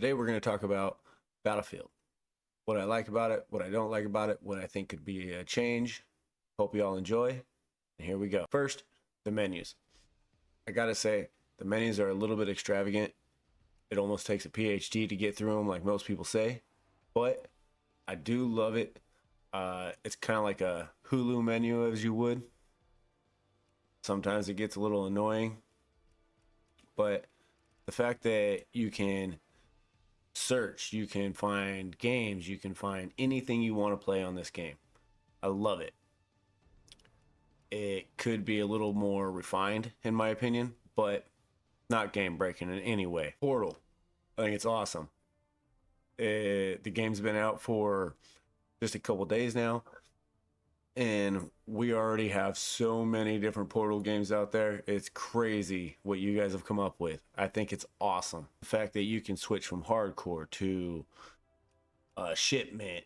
Today we're going to talk about Battlefield. What I like about it, what I don't like about it, what I think could be a change. Hope you all enjoy. And here we go. First, the menus. I gotta say, the menus are a little bit extravagant. It almost takes a PhD to get through them, like most people say. But I do love it. It's kind of like a Hulu menu, as you would. Sometimes it gets a little annoying. But the fact that you can search, you can find games, you can find anything you want to play on this game. I love it. It could be a little more refined, in my opinion, but not game breaking in any way. Portal, I think it's awesome. The game's been out for just a couple days now, and we already have so many different Portal games out there. It's crazy what you guys have come up with. I think it's awesome. The fact that you can switch from hardcore to shipment,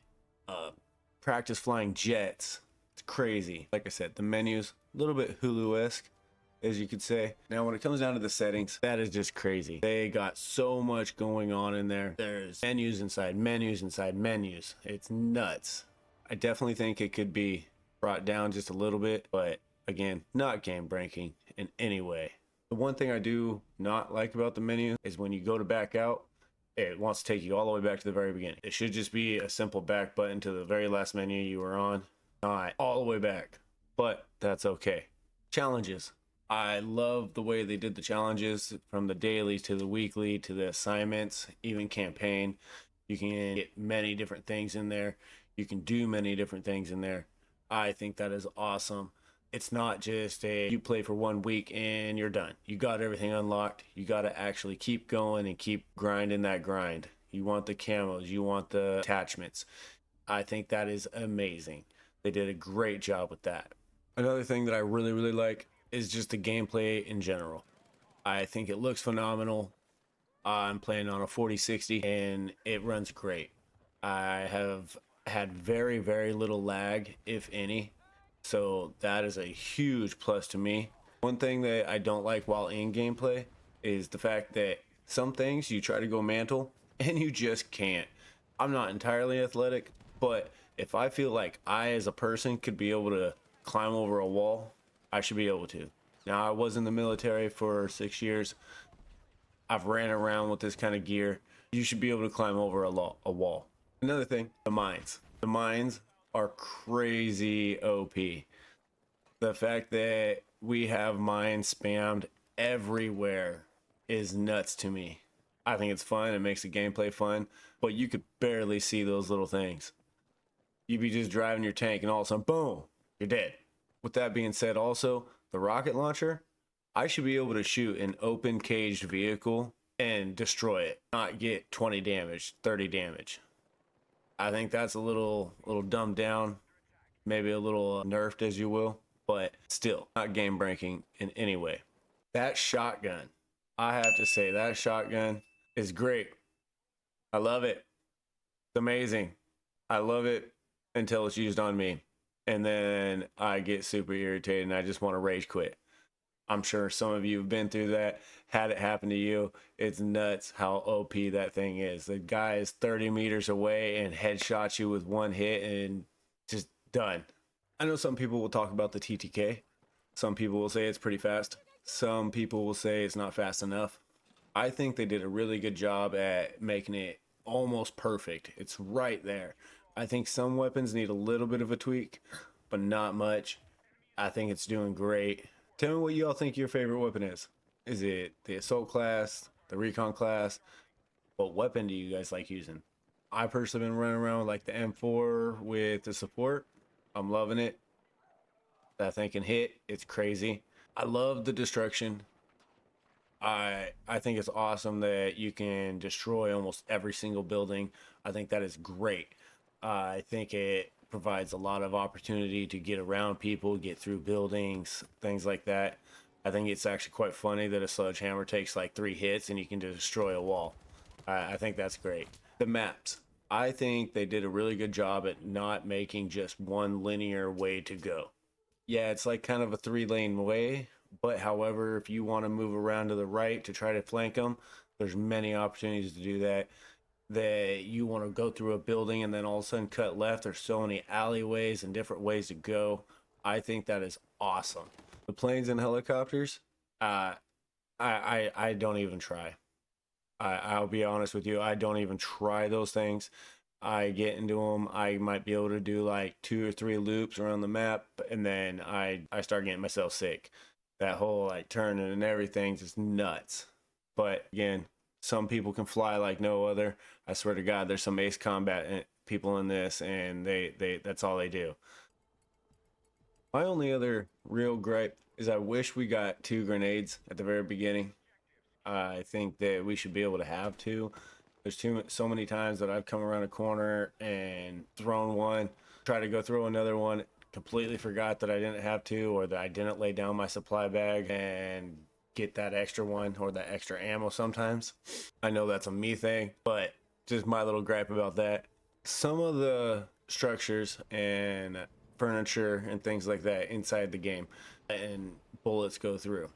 practice flying jets. It's crazy. Like I said, the menus, a little bit Hulu-esque, as you could say. Now, when it comes down to the settings, that is just crazy. They got so much going on in there. There's menus inside menus inside menus. It's nuts. I definitely think it could be brought down just a little bit, but again, not game breaking in any way. The one thing I do not like about the menu is when you go to back out, it wants to take you all the way back to the very beginning. It should just be a simple back button to the very last menu you were on, not all the way back, but that's okay. Challenges. I love the way they did the challenges, from the daily to the weekly to the assignments, even campaign. You can get many different things in there. You can do many different things in there. I think that is awesome. It's not just you play for 1 week and you're done. You got everything unlocked. You got to actually keep going and keep grinding that grind. You want the camos, you want the attachments. I think that is amazing. They did a great job with that. Another thing that I really like is just the gameplay in general. I think it looks phenomenal. I'm playing on a 4060 and it runs great. I have had very little lag, if any, so that is a huge plus to me. One thing that I don't like while in gameplay is the fact that some things you try to go mantle and you just can't. I'm not entirely athletic, but if I feel like I as a person could be able to climb over a wall, I should be able to. Now, I was in the military for 6 years. I've ran around with this kind of gear. You should be able to climb over a wall. Another thing, the mines. The mines are crazy OP. The fact that we have mines spammed everywhere is nuts to me. I think it's fun. It makes the gameplay fun, but you could barely see those little things. You'd be just driving your tank and all of a sudden, boom, you're dead. With that being said, also, the rocket launcher, I should be able to shoot an open caged vehicle and destroy it, not get 20 damage, 30 damage. I think that's a little dumbed down, maybe a little nerfed, as you will, but still not game breaking in any way. That shotgun, I have to say, that shotgun is great. I love it. It's amazing. I love it until it's used on me. And then I get super irritated and I just want to rage quit. I'm sure some of you have been through that, had it happen to you. It's nuts how OP that thing is. The guy is 30 meters away and headshots you with one hit and just done. I know some people will talk about the TTK. Some people will say it's pretty fast. Some people will say it's not fast enough. I think they did a really good job at making it almost perfect. It's right there. I think some weapons need a little bit of a tweak, but not much. I think it's doing great. Tell me what you all think your favorite weapon is. Is it the assault class, the recon class? What weapon do you guys like using? I personally been running around with like the M4 with the support. I'm loving it. That thing can hit. It's crazy. I love the destruction. I think it's awesome that you can destroy almost every single building. I think that is great. I think it provides a lot of opportunity to get around people, get through buildings, things like that. I think it's actually quite funny that a sledgehammer takes like 3 hits and you can destroy a wall. I think that's great. The maps. I think they did a really good job at not making just one linear way to go. Yeah, it's like kind of a 3-lane way, but however, if you want to move around to the right to try to flank them, There's many opportunities to do that. That you want to go through a building and then all of a sudden cut left. There's so many alleyways and different ways to go. I think that is awesome. The planes and helicopters, I don't even try. I'll be honest with you. I don't even try those things. I get into them. I might be able to do like 2 or 3 loops around the map, and then I start getting myself sick. That whole like turning and everything's just nuts. But again, some people can fly like no other. I swear to God, there's some Ace Combat people in this, and they that's all they do. My only other real gripe is I wish we got 2 grenades at the very beginning. I think that we should be able to have 2. There's so many times that I've come around a corner and thrown one, try to go throw another one, completely forgot that I didn't have 2, or that I didn't lay down my supply bag and get that extra one or that extra ammo sometimes. I know that's a me thing, but just my little gripe about that. Some of the structures and furniture and things like that inside the game and bullets go through.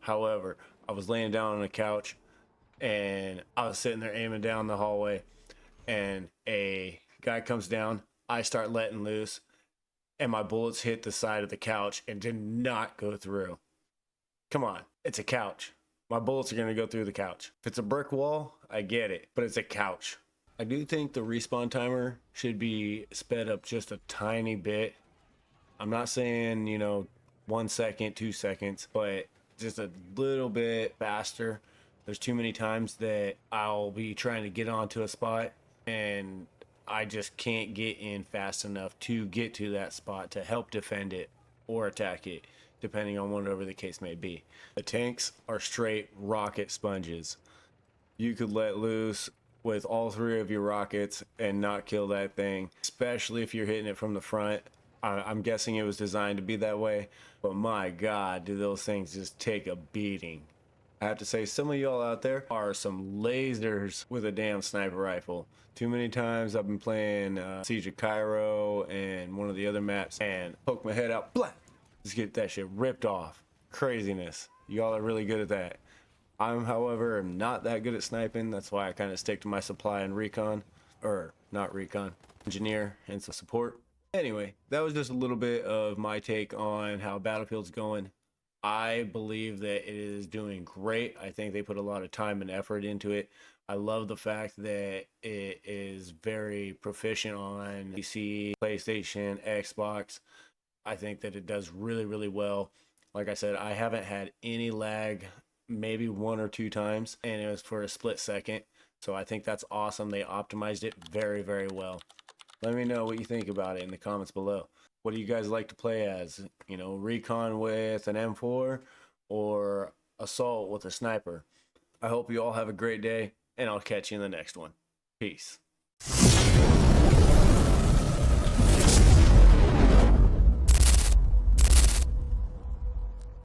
However, I was laying down on a couch and I was sitting there aiming down the hallway, and a guy comes down. I start letting loose, and my bullets hit the side of the couch and did not go through. Come on, it's a couch. My bullets are going to go through the couch. If it's a brick wall, I get it, but it's a couch. I do think the respawn timer should be sped up just a tiny bit. I'm not saying, 1 second, 2 seconds, but just a little bit faster. There's too many times that I'll be trying to get onto a spot and I just can't get in fast enough to get to that spot to help defend it or attack it, depending on whatever the case may be. The tanks are straight rocket sponges. You could let loose with all 3 of your rockets and not kill that thing, especially if you're hitting it from the front. I'm guessing it was designed to be that way, but my God, do those things just take a beating. I have to say, some of y'all out there are some lasers with a damn sniper rifle. Too many times I've been playing Siege of Cairo and one of the other maps and poke my head out, blah, just get that shit ripped off. Craziness. Y'all are really good at that. However, not that good at sniping. That's why I kind of stick to my supply and recon, or not recon, engineer and some support. Anyway, that was just a little bit of my take on how Battlefield's going. I believe that it is doing great. I think they put a lot of time and effort into it. I love the fact that it is very proficient on PC, PlayStation, Xbox. I think that it does really, really well. Like I said, I haven't had any lag, maybe 1 or 2 times, and it was for a split second. So I think that's awesome. They optimized it very, very well. Let me know what you think about it in the comments below. What do you guys like to play as? Recon with an M4 or assault with a sniper? I hope you all have a great day, and I'll catch you in the next one. Peace.